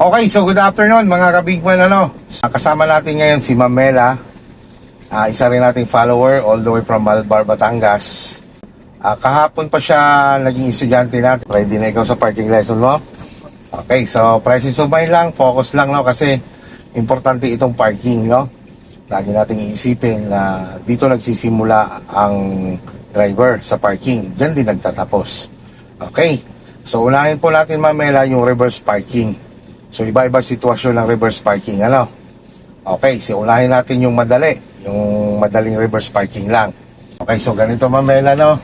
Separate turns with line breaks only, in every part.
Okay, so good afternoon mga kabigman. Kasama natin ngayon si Ma'am Mela, isa rin nating follower all the way from Malbar, Batangas. Kahapon pa siya naging estudyante natin. Ready na ikaw sa parking lesson mo? Okay, so prices of mind lang, focus lang, no, kasi importante itong parking, no. Lagi nating iisipin na dito nagsisimula ang driver sa parking, diyan din nagtatapos. Okay, so unahin po natin, Ma'am Mela, yung reverse parking. So iba-iba sitwasyon ng reverse parking, ano. Okay, so unahin natin yung madaling reverse parking lang. Okay, so ganito, Ma'am Mela, no.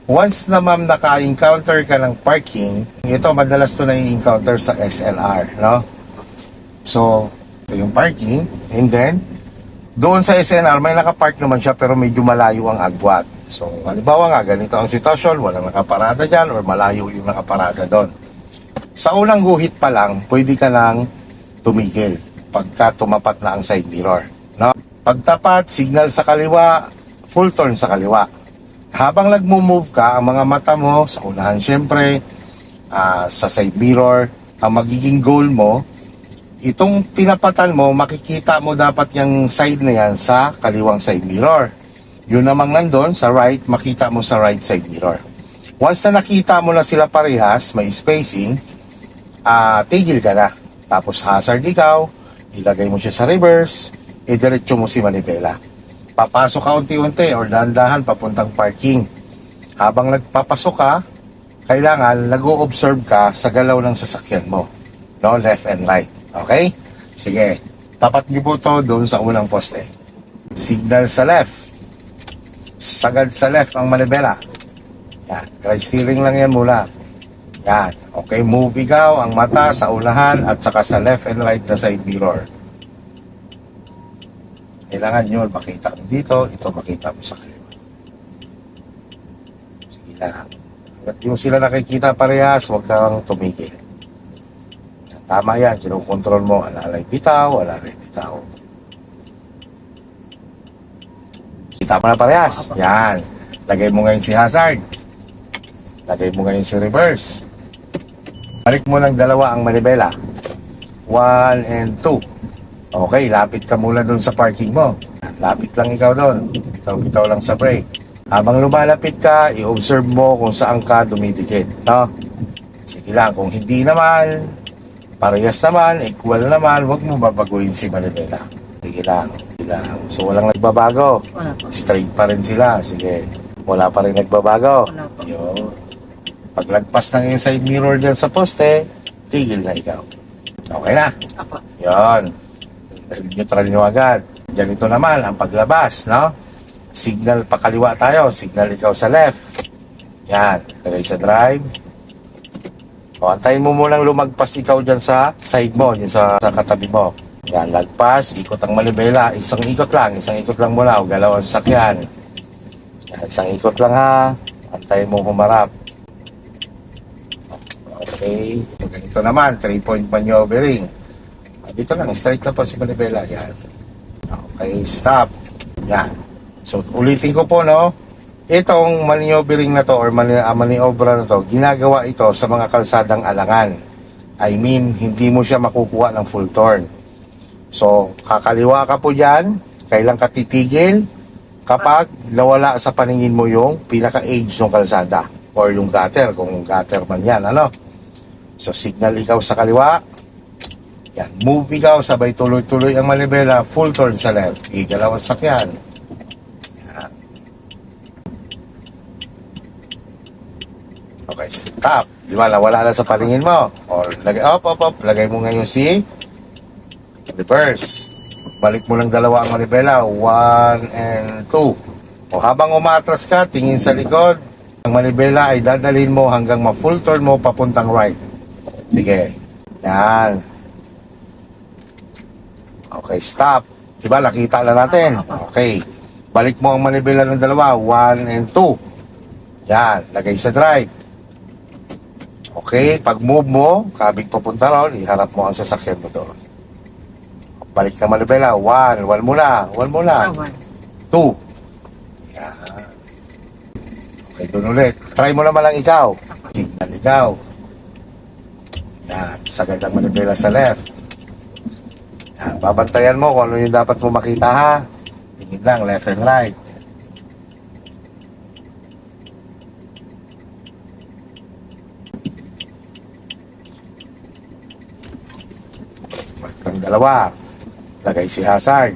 Once na, ma'am, naka-encounter ka ng parking, ito madalas to na-encounter sa SLR, no? So, ito yung parking, and then, doon sa SLR, may nakapark naman siya pero medyo malayo ang agwat. So, halimbawa nga, ganito ang sitwasyon, walang nakaparada dyan or malayo yung nakaparada doon. Sa unang guhit pa lang, pwede ka nang tumigil pagka tumapat na ang side mirror, no? Pagtapat, signal sa kaliwa, full turn sa kaliwa. Habang nagmo-move ka, ang mga mata mo, sa unahan syempre, sa side mirror, ang magiging goal mo, itong tinapatan mo, makikita mo dapat yung side na yan sa kaliwang side mirror. Yun namang nandun, sa right, makita mo sa right side mirror. Once na nakita mo na sila parehas, may spacing, tigil ka na. Tapos hazard ikaw, ilagay mo siya sa reverse, idiretso mo si manibela. Papasok ka unti-unti or dahan-dahan papuntang parking. Habang nagpapasok ka, kailangan nag-o-observe ka sa galaw ng sasakyan mo. No, left and right. Okay? Sige. Tapat niyo po to doon sa unang poste. Signal sa left. Sagad sa left ang manibela. Yan. Dry steering lang yan muna. Yan. Okay, move ikaw ang mata sa unahan at saka sa left and right na side mirror. Kailangan nyo makita mo dito, ito makita mo sa kaliwa. Sige lang. Hanggat di mo sila nakikita parehas, huwag kang tumigil. Tama yan, kinukontrol mo, alalay bitaw, alalay bitaw. Kita mo na parehas. Yan. Lagay mo ngayon si hazard. Lagay mo ngayon si reverse. Balik mo ng dalawa ang manibela. 1 and 2. Okay, lapit ka muna doon sa parking mo. Lapit lang ikaw doon. Bitaw lang sa brake. Habang lumalapit ka, i-observe mo kung saan ka dumidikit. No? Sige lang, kung hindi naman, parehas naman, equal naman, huwag mo babaguhin si manibela. Sige lang. So, walang nagbabago.
Wala po.
Straight pa rin sila. Sige. Wala pa rin nagbabago.
Wala po.
Yun. Pag lagpas ng yung side mirror dyan sa poste, tigil na ikaw. Okay na?
Apo.
Yun. Neutral nyo agad. Ganito naman ang paglabas, no? Signal pakaliwa tayo. Signal ikaw sa left. Yan. Lagay sa drive. O, antayin mo munang lumagpas ikaw dyan sa side mo, dyan sa katabi mo. Yan, lagpas. Ikot ang manibela. Isang ikot lang muna. O, galaw ang sasakyan. Yan, isang ikot lang, ha. Antayin mo humarap. Okay. Ganito naman. 3-point maneuvering. Dito lang, straight lang po si manibela. Yan. Okay, stop. Yan. So, ulitin ko po, no? Itong maneuvering na to or maniobra na to, ginagawa ito sa mga kalsadang alangan. I mean, hindi mo siya makukuha ng full turn. So, kakaliwa ka po dyan, kailan ka titigil kapag nawala sa paningin mo yung pinaka-edge ng kalsada or yung gutter, kung gutter man yan, ano? So, signal ikaw sa kaliwa. Yan, move ikaw, sabay tuloy-tuloy ang manibela, full turn sa left. Igalaw ang sakyan. Yan. Okay, stop. Di ba, nawala na sa paningin mo. O, lagay mo ngayon si reverse. Balik mo ng dalawa ang manibela, 1 and 2. O, habang umatras ka, tingin sa likod, ang manibela ay dadalhin mo hanggang ma-full turn mo papuntang right. Sige. Yan. Okay, stop. Diba, nakita na natin. Okay. Balik mo ang manibela ng dalawa. 1 and 2. Yan. Lagay sa drive. Okay. Pag move mo, kabig papunta ron, iharap mo ang sasakyan mo doon. Balik na manibela. 1. 1 muna. 2. Yan. Okay, doon ulit. Try mo naman lang ikaw. Signal ikaw. Yan, sagad ang manibela sa left. Yan, babantayan mo kung ano yung dapat mo makita ha. Tingin lang, left and right. Ang dalawa, lagay si hazard,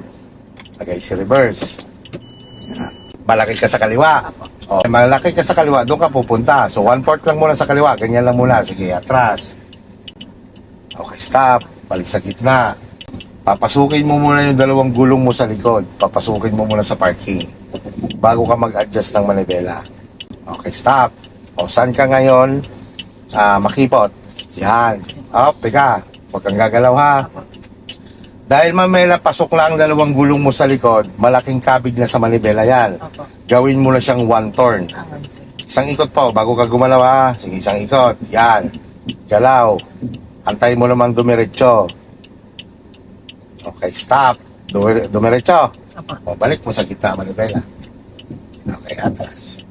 lagay si reverse. Yan. Malaki ka sa kaliwa. O, malaki ka sa kaliwa, doon ka pupunta. So, 1/4 lang muna sa kaliwa, ganyan lang muna. Sige, atras. Okay, stop. Balik sa gitna. Papasukin mo muna yung dalawang gulong mo sa likod. Papasukin mo muna sa parking bago ka mag-adjust ng manibela. Okay, stop. O, saan ka ngayon? Makipot. Yan. Up, teka. Huwag kang gagalaw ha. Dahil mamela, pasok lang ang dalawang gulong mo sa likod, malaking kabig na sa manibela yan. Gawin mo na siyang one turn. Isang ikot po, bago ka gumalaw ha. Sige, isang ikot. Yan. Galaw. Antay mo namang dumiretso. Okay, stop. Dumiretso. O, balik mo sa gitna manibela. Okay, atras.